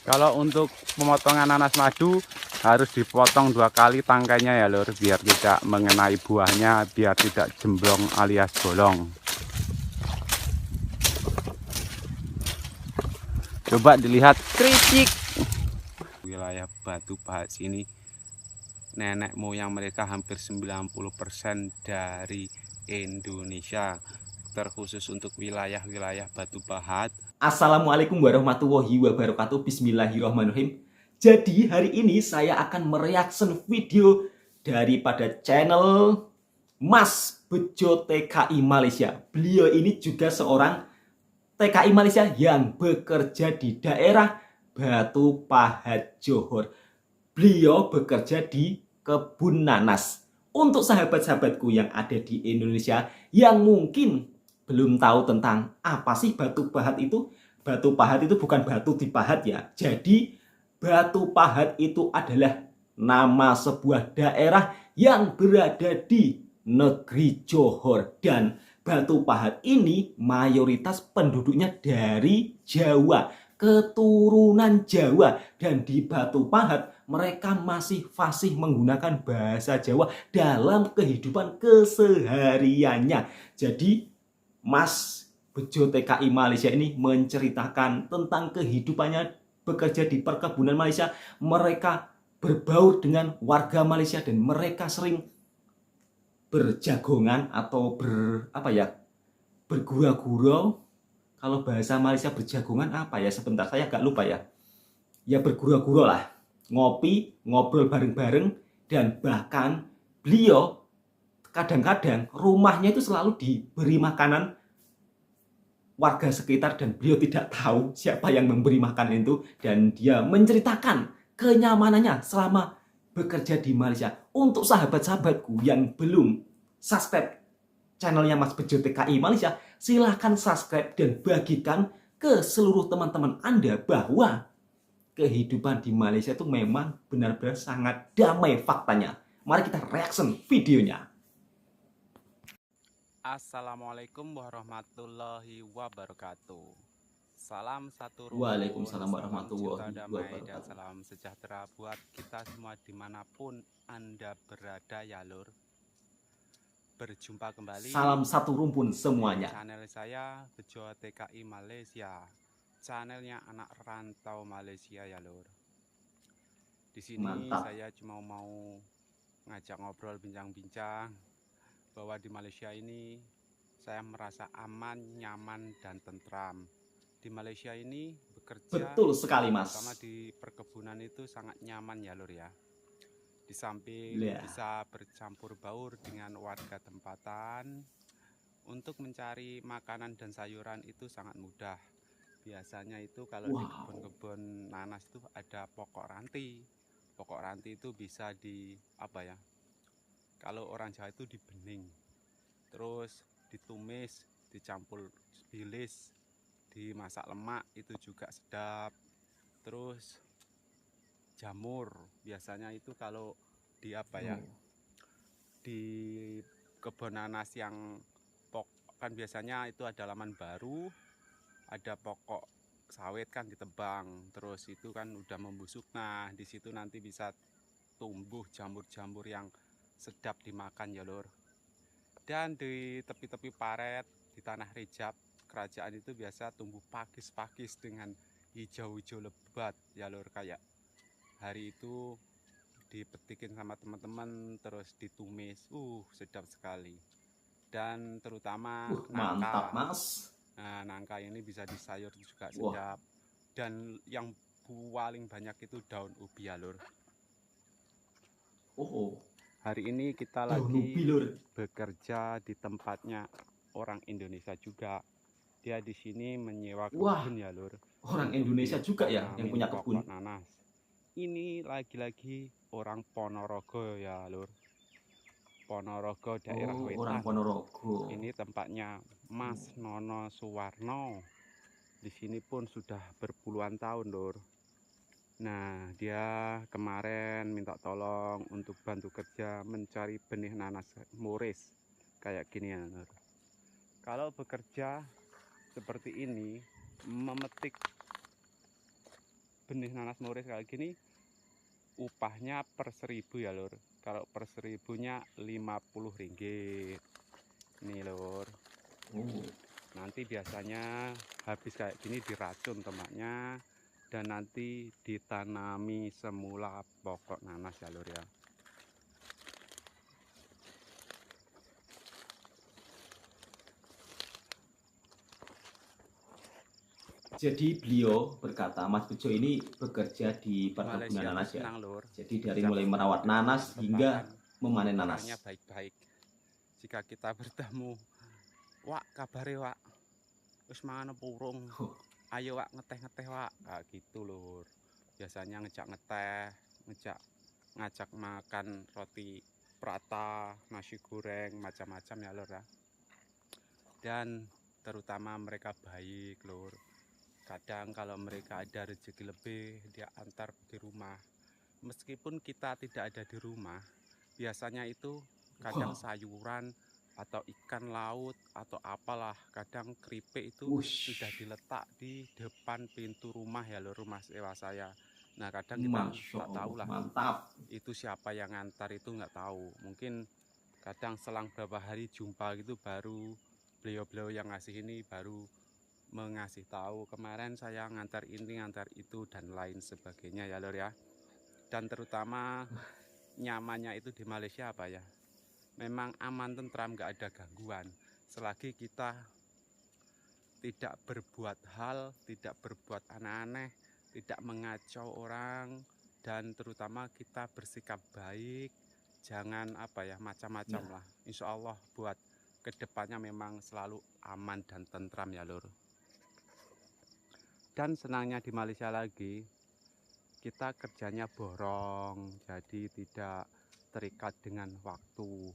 Kalau untuk pemotongan nanas madu harus dipotong 2 kali tangkainya ya lur, biar tidak mengenai buahnya, biar tidak jemblong alias bolong. Coba dilihat kericik. Wilayah Batu Pahat sini nenek moyang mereka hampir 90% dari Indonesia, terkhusus untuk wilayah-wilayah Batu Pahat. Assalamualaikum warahmatullahi wabarakatuh. Bismillahirrahmanirrahim. Jadi hari ini saya akan mereaction video daripada channel Mas Bejo TKI Malaysia. Beliau ini juga seorang TKI Malaysia yang bekerja di daerah Batu Pahat, Johor. Beliau bekerja di kebun nanas. Untuk sahabat-sahabatku yang ada di Indonesia yang mungkin belum tahu tentang apa sih batu pahat itu. Batu pahat itu bukan batu dipahat ya. Jadi Batu Pahat itu adalah nama sebuah daerah yang berada di negeri Johor. Dan Batu Pahat ini mayoritas penduduknya dari Jawa, keturunan Jawa. Dan di Batu Pahat mereka masih fasih menggunakan bahasa Jawa dalam kehidupan kesehariannya. Jadi Mas Bejo TKI Malaysia ini menceritakan tentang kehidupannya bekerja di perkebunan Malaysia. Mereka berbaur dengan warga Malaysia dan mereka sering berjagongan atau bergurau-gurau. Kalau bahasa Malaysia berjagongan apa ya? Sebentar, saya agak lupa ya. Ya bergurau-gurau lah, ngopi, ngobrol bareng-bareng, dan bahkan beliau kadang-kadang rumahnya itu selalu diberi makanan warga sekitar dan beliau tidak tahu siapa yang memberi makan itu, dan dia menceritakan kenyamanannya selama bekerja di Malaysia. Untuk sahabat-sahabatku yang belum subscribe channelnya Mas Bejo TKI Malaysia, silahkan subscribe dan bagikan ke seluruh teman-teman Anda bahwa kehidupan di Malaysia itu memang benar-benar sangat damai faktanya. Mari kita reaction videonya. Assalamualaikum warahmatullahi wabarakatuh. Salam satu rumpun, Waalaikumsalam salam cinta warahmatullahi damai dan wabarakatuh. salam sejahtera buat kita semua dimanapun Anda berada ya lur. Berjumpa kembali Salam satu rumpun di semuanya. channel saya Bejo TKI Malaysia, channelnya anak rantau Malaysia ya lur. Di sini Mantap. saya cuma mau ngajak ngobrol bincang-bincang bahwa di Malaysia ini saya merasa aman, nyaman, dan tentram. Di Malaysia ini bekerja, Betul sekali, terutama Mas. di perkebunan itu sangat nyaman ya lur ya. Di samping Ya. bisa bercampur baur dengan warga tempatan, untuk mencari makanan dan sayuran itu sangat mudah. Biasanya itu kalau di Wow. kebun-kebun nanas itu ada pokok ranti. Pokok ranti itu bisa kalau orang Jawa itu dibening, terus ditumis, dicampur bilis, dimasak lemak itu juga sedap. Terus jamur biasanya itu kalau di di kebun nanas yang kan biasanya itu ada laman baru, ada pokok sawit kan ditebang, terus itu kan udah membusuk. Nah di situ nanti bisa tumbuh jamur-jamur yang sedap dimakan ya lur. Dan di tepi-tepi paret, di tanah rejab kerajaan itu biasa tumbuh pakis-pakis dengan hijau-hijau lebat ya lur, kayak hari itu dipetikin sama teman-teman terus ditumis, sedap sekali. Dan terutama Mantap, nangka. Mas. Nah, nangka ini bisa disayur juga Wah. sedap. Dan yang paling banyak itu daun ubi ya lur. Oh, Hari ini kita daun ubi, lagi Lur. bekerja di tempatnya orang Indonesia juga. Dia di sini menyewa Wah, kebun ya lur, orang untuk Indonesia juga ya yang ditanemin punya kebun. pokok nanas. Ini lagi-lagi orang Ponorogo ya lur. Ponorogo daerah Oh, orang Wetan. Ponorogo. Ini tempatnya Mas Nono Suwarno. Di sini pun sudah berpuluhan tahun lur. Nah, dia kemarin minta tolong untuk bantu kerja mencari benih nanas moris kayak gini ya lur. Kalau bekerja seperti ini, memetik benih nanas moris kayak gini upahnya per 1000 ya lur. Kalau per 1000-nya Rp50 nih lur. Nanti biasanya habis kayak gini diracun tomatnya dan nanti ditanami semula pokok nanas ya lur ya. Jadi beliau berkata, Mas Bejo ini bekerja di perkebunan Malaysia nanas ya. senang lur. Jadi dari mulai merawat nanas hingga memanen nanas. Orangnya baik-baik. Jika kita bertemu, "Wak, kabare Wak? Wis mangan purung? Ayo Wak ngeteh-ngeteh Wak." Nah, gitu lur. Biasanya ngejak ngeteh, ngajak makan roti prata, nasi goreng, macam-macam ya lur ya. Dan terutama mereka baik lur. Kadang kalau mereka ada rezeki lebih, dia antar di rumah. Meskipun kita tidak ada di rumah, biasanya itu kadang sayuran atau ikan laut atau apalah, kadang keripik itu sudah diletak di depan pintu rumah ya lur, rumah sewa saya. Nah kadang kita tak tahu lah, mantap. Itu siapa yang ngantar itu nggak tahu. Mungkin kadang selang beberapa hari jumpa gitu baru beliau-beliau yang ngasih ini baru mengasih tahu, kemarin saya ngantar ini ngantar itu dan lain sebagainya ya lur ya. Dan terutama nyamannya itu di Malaysia apa ya, memang aman tentram, nggak ada gangguan selagi kita tidak berbuat hal, tidak berbuat aneh-aneh, tidak mengacau orang, dan terutama kita bersikap baik, jangan apa ya macam-macam lah. Insya Allah buat kedepannya memang selalu aman dan tentram ya lur. Dan senangnya di Malaysia lagi, kita kerjanya borong, jadi tidak terikat dengan waktu.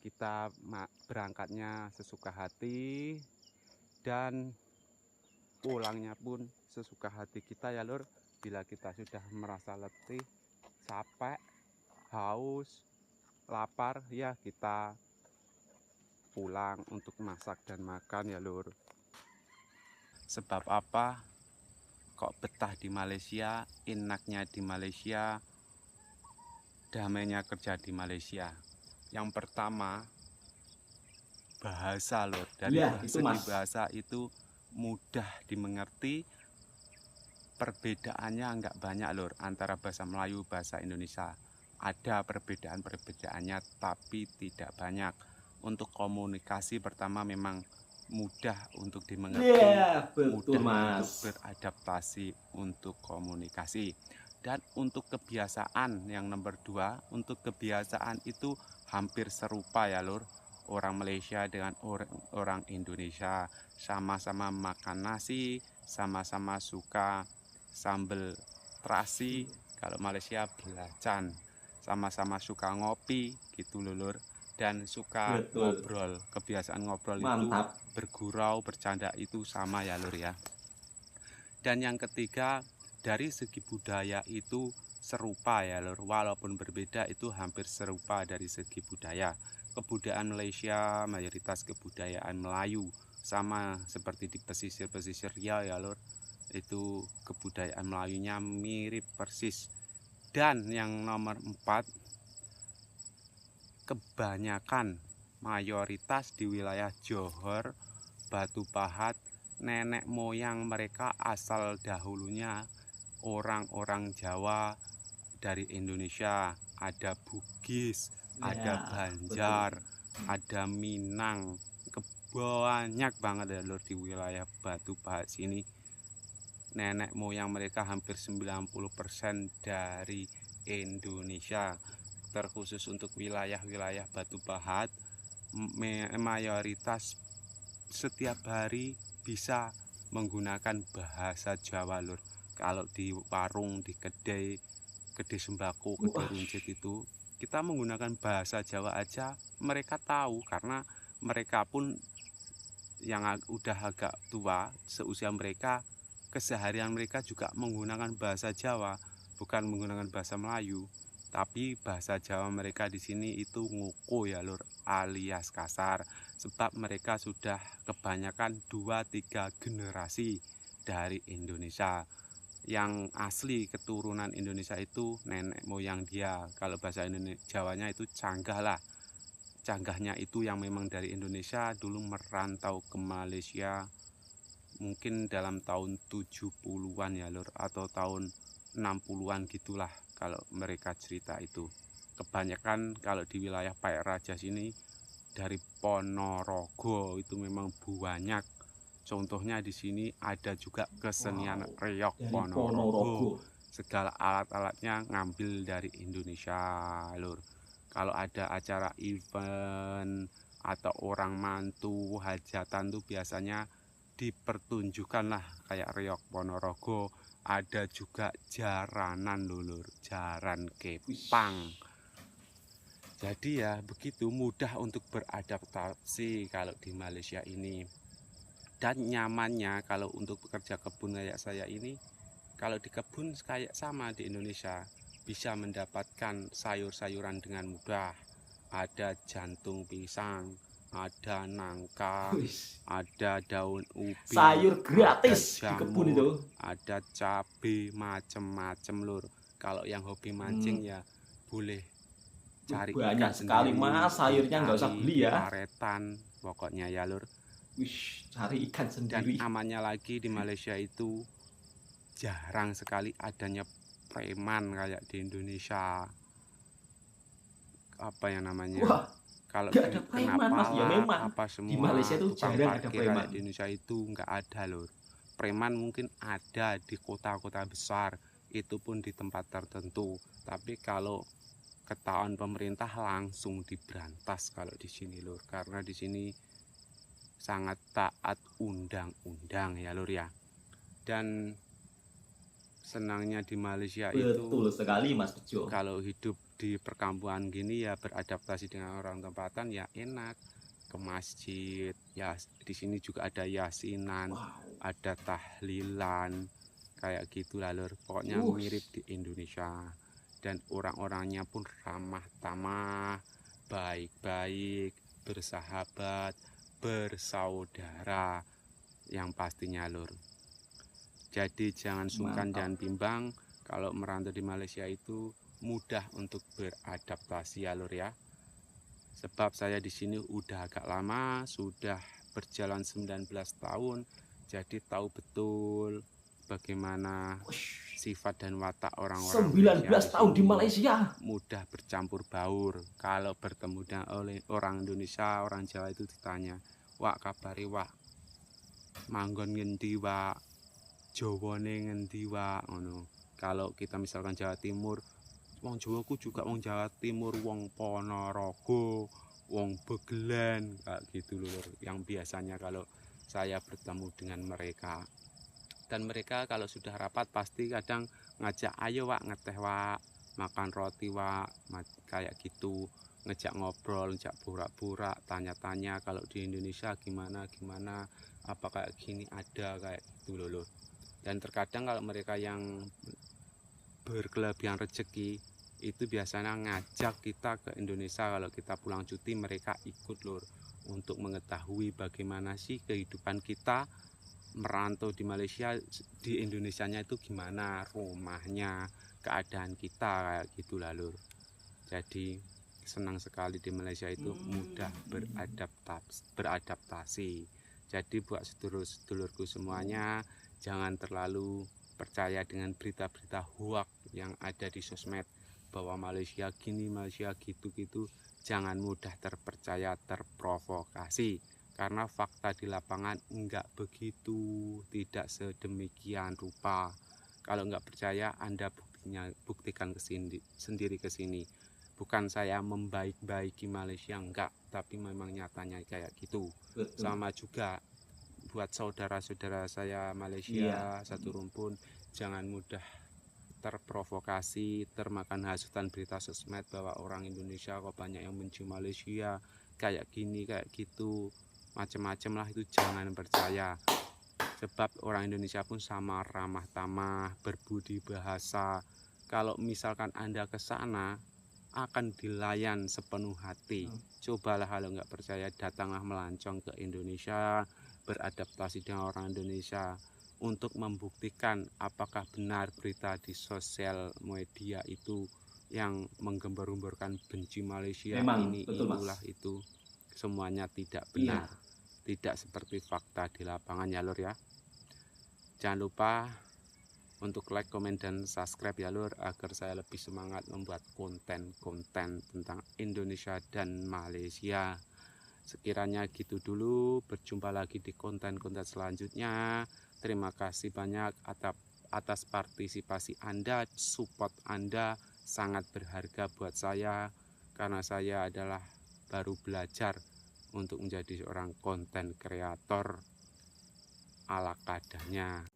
Kita berangkatnya sesuka hati dan pulangnya pun sesuka hati kita ya lur. Bila kita sudah merasa letih, capek, haus, lapar, ya kita pulang untuk masak dan makan ya lur. Sebab apa? Kok betah di Malaysia, enaknya di Malaysia, damainya kerja di Malaysia. Yang pertama, bahasa lur. Dari segi bahasa itu mudah dimengerti. Perbedaannya enggak banyak lur antara bahasa Melayu, bahasa Indonesia. Ada perbedaan-perbedaannya tapi tidak banyak. Untuk komunikasi pertama memang mudah untuk dimengerti, betul, mudah untuk beradaptasi untuk komunikasi. Dan untuk kebiasaan yang nomor 2, untuk kebiasaan itu hampir serupa ya lur. Orang Malaysia dengan orang Indonesia sama-sama makan nasi, sama-sama suka sambal terasi, kalau Malaysia belacan, sama-sama suka ngopi gitu lur. Dan suka ngobrol, kebiasaan ngobrol itu bergurau, bercanda itu sama ya lur ya. Dan yang ketiga, dari segi budaya itu serupa ya lur, walaupun berbeda itu hampir serupa dari segi budaya. Kebudayaan Malaysia mayoritas kebudayaan Melayu, sama seperti di pesisir-pesisir Riau ya lur, itu kebudayaan Melayunya mirip persis. Dan yang nomor 4, kebanyakan mayoritas di wilayah Johor, Batu Pahat, nenek moyang mereka asal dahulunya orang-orang Jawa dari Indonesia. Ada Bugis, ada Banjar, ada Minang, banyak banget ya lur di wilayah Batu Pahat sini. Nenek moyang mereka hampir 90% dari Indonesia. Terkhusus untuk wilayah-wilayah Batu Pahat, mayoritas setiap hari bisa menggunakan bahasa Jawa lur. Kalau di warung, di kedai sembako, kedai runcit itu kita menggunakan bahasa Jawa aja mereka tahu, karena mereka pun yang udah agak tua seusia mereka, keseharian mereka juga menggunakan bahasa Jawa, bukan menggunakan bahasa Melayu. Tapi bahasa Jawa mereka di sini itu ngoko ya lur, alias kasar. Sebab mereka sudah kebanyakan 2-3 generasi dari Indonesia. yang asli keturunan Indonesia itu nenek moyang dia. Kalau bahasa Jawanya itu canggah lah. Canggahnya itu yang memang dari Indonesia dulu merantau ke Malaysia mungkin dalam tahun 70-an ya lur, atau tahun 60-an gitulah kalau mereka cerita itu. Kebanyakan kalau di wilayah Paik Raja sini dari Ponorogo itu memang banyak. Contohnya di sini ada juga kesenian reog Dari Ponorogo. Segala alat-alatnya ngambil dari Indonesia, lur. Kalau ada acara event atau orang mantu hajatan tuh biasanya dipertunjukkan lah kayak reog Ponorogo. Ada juga jaranan lur, jaran kepang. Jadi ya begitu mudah untuk beradaptasi kalau di Malaysia ini. Dan nyamannya kalau untuk pekerja kebun kayak saya ini, kalau di kebun kayak sama di Indonesia, bisa mendapatkan sayur-sayuran dengan mudah. Ada jantung pisang, ada nangka, ada daun ubi, sayur gratis ada di kebun itu, ada cabai, macem-macem lur. Kalau yang hobi mancing ya boleh cari banyak ikan sekali sendiri, mas, sayurnya nggak usah beli ya. karetan pokoknya ya lur. Cari ikan sendiri. Dan amannya lagi di Malaysia itu jarang sekali adanya preman kayak di Indonesia. Apa yang namanya? Wah, kalau gak ada preman mas, ya memang apa semua di Malaysia itu tukang jarang ada parkir preman. kayak di Indonesia itu nggak ada lur. Preman mungkin ada di kota-kota besar, itu pun di tempat tertentu. Tapi kalau ketahuan pemerintah langsung diberantas kalau di sini lur, karena di sini sangat taat undang-undang ya lur ya. Dan senangnya di Malaysia Betul itu sekali mas Bejo, kalau hidup di perkampungan gini ya beradaptasi dengan orang tempatan ya enak. Ke masjid ya, di sini juga ada yasinan, ada tahlilan kayak gitu lah lur. Pokoknya mirip di Indonesia. Dan orang-orangnya pun ramah tamah, baik-baik, bersahabat, bersaudara yang pastinya lur. Jadi jangan sungkan, jangan bimbang kalau merantau di Malaysia itu mudah untuk beradaptasi ya lur ya. Sebab saya di sini udah agak lama, sudah berjalan 19 tahun, jadi tahu betul bagaimana sifat dan watak orang-orang 19 tahun di Malaysia. Mudah bercampur baur. Kalau bertemu dengan orang Indonesia, orang Jawa itu ditanya, "Wak kabari wak? Manggon ngendi wak? Jawane ngendi wak?" ngono. Kalau kita misalkan Jawa Timur, wong Jawaku juga wong Jawa Timur, wong Ponorogo, wong Begelan, kayak gitu lur. Yang biasanya kalau saya bertemu dengan mereka. Dan mereka kalau sudah rapat pasti kadang ngajak, "Ayo wak ngeteh wak, makan roti wak," kayak gitu. Ngejak ngobrol, ngejak borak-borak, tanya-tanya kalau di Indonesia gimana, apa kayak gini ada kayak gitu lur. Dan terkadang kalau mereka yang berkelebihan rezeki itu biasanya ngajak kita ke Indonesia. Kalau kita pulang cuti mereka ikut lur, untuk mengetahui bagaimana sih kehidupan kita merantau di Malaysia, di Indonesianya itu gimana rumahnya, keadaan kita kayak gitu lah lur. Jadi senang sekali di Malaysia itu mudah beradaptasi. Jadi buat sedulur-sedulurku semuanya, jangan terlalu percaya dengan berita-berita hoax yang ada di sosmed bahwa Malaysia gini, Malaysia gitu-gitu. Jangan mudah terpercaya, terprovokasi, karena fakta di lapangan enggak begitu, tidak sedemikian rupa. Kalau enggak percaya, Anda buktikan sendiri ke sini. Bukan saya membaik-baiki Malaysia, enggak, tapi memang nyatanya kayak gitu. Betul. Sama juga buat saudara-saudara saya Malaysia, satu rumpun, jangan mudah terprovokasi, termakan hasutan berita sosmed bahwa orang Indonesia kok banyak yang benci Malaysia, kayak gini, kayak gitu, macam-macam lah, itu jangan percaya. Sebab orang Indonesia pun sama ramah tamah, berbudi bahasa. Kalau misalkan Anda ke sana akan dilayan sepenuh hati. Cobalah kalau nggak percaya, datanglah melancong ke Indonesia, beradaptasi dengan orang Indonesia. untuk membuktikan apakah benar berita di sosial media itu yang menggembar-gemborkan benci Malaysia, Memang, ini betul, Mas. itulah itu, semuanya tidak Iya. benar, tidak seperti fakta di lapangan ya Lur ya. Jangan lupa untuk like, komen, dan subscribe ya Lur, agar saya lebih semangat membuat konten-konten tentang Indonesia dan Malaysia. Sekiranya gitu dulu, berjumpa lagi di konten-konten selanjutnya. Terima kasih banyak atas partisipasi Anda, support Anda sangat berharga buat saya, karena saya adalah baru belajar untuk menjadi seorang konten kreator ala kadarnya.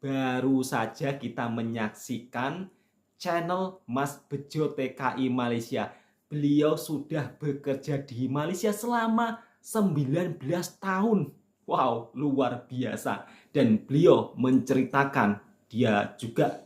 Baru saja kita menyaksikan channel Mas Bejo TKI Malaysia. Beliau sudah bekerja di Malaysia selama 19 tahun. Wow, luar biasa. Dan beliau menceritakan dia juga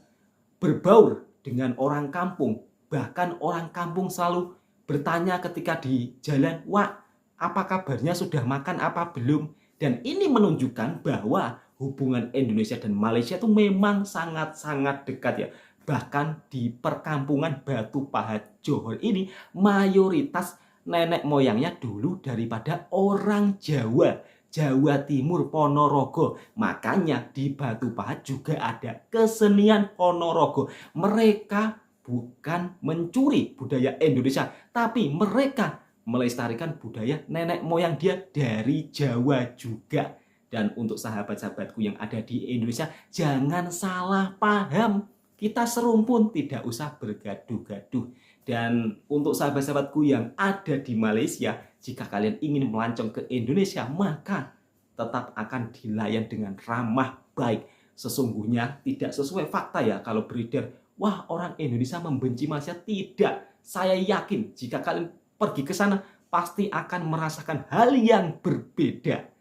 berbaur dengan orang kampung. Bahkan orang kampung selalu bertanya ketika di jalan, "Wak, apa kabarnya, sudah makan apa belum?" Dan ini menunjukkan bahwa hubungan Indonesia dan Malaysia itu memang sangat-sangat dekat ya. Bahkan di perkampungan Batu Pahat Johor ini mayoritas nenek moyangnya dulu daripada orang Jawa, Jawa Timur, Ponorogo. Makanya di Batu Pahat juga ada kesenian Ponorogo. Mereka bukan mencuri budaya Indonesia, tapi mereka melestarikan budaya nenek moyang dia dari Jawa juga. Dan untuk sahabat-sahabatku yang ada di Indonesia, jangan salah paham. Kita serumpun, tidak usah bergaduh-gaduh. Dan untuk sahabat-sahabatku yang ada di Malaysia, jika kalian ingin melancong ke Indonesia, maka tetap akan dilayan dengan ramah baik. Sesungguhnya tidak sesuai fakta ya kalau beredar, wah orang Indonesia membenci Malaysia. Tidak. Saya yakin jika kalian pergi ke sana, pasti akan merasakan hal yang berbeda.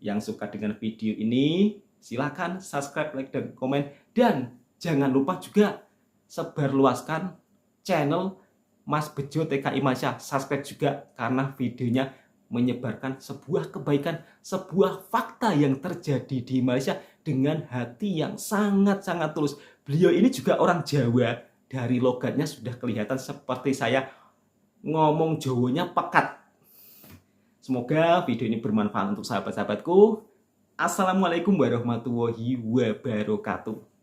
Yang suka dengan video ini, silakan subscribe, like, dan komen. Dan jangan lupa juga sebarluaskan channel Mas Bejo TKI Malaysia. Subscribe juga karena videonya menyebarkan sebuah kebaikan, sebuah fakta yang terjadi di Malaysia dengan hati yang sangat-sangat tulus. Beliau ini juga orang Jawa. Dari logatnya sudah kelihatan seperti saya, ngomong Jawanya pekat. Semoga video ini bermanfaat untuk sahabat-sahabatku. Assalamualaikum warahmatullahi wabarakatuh.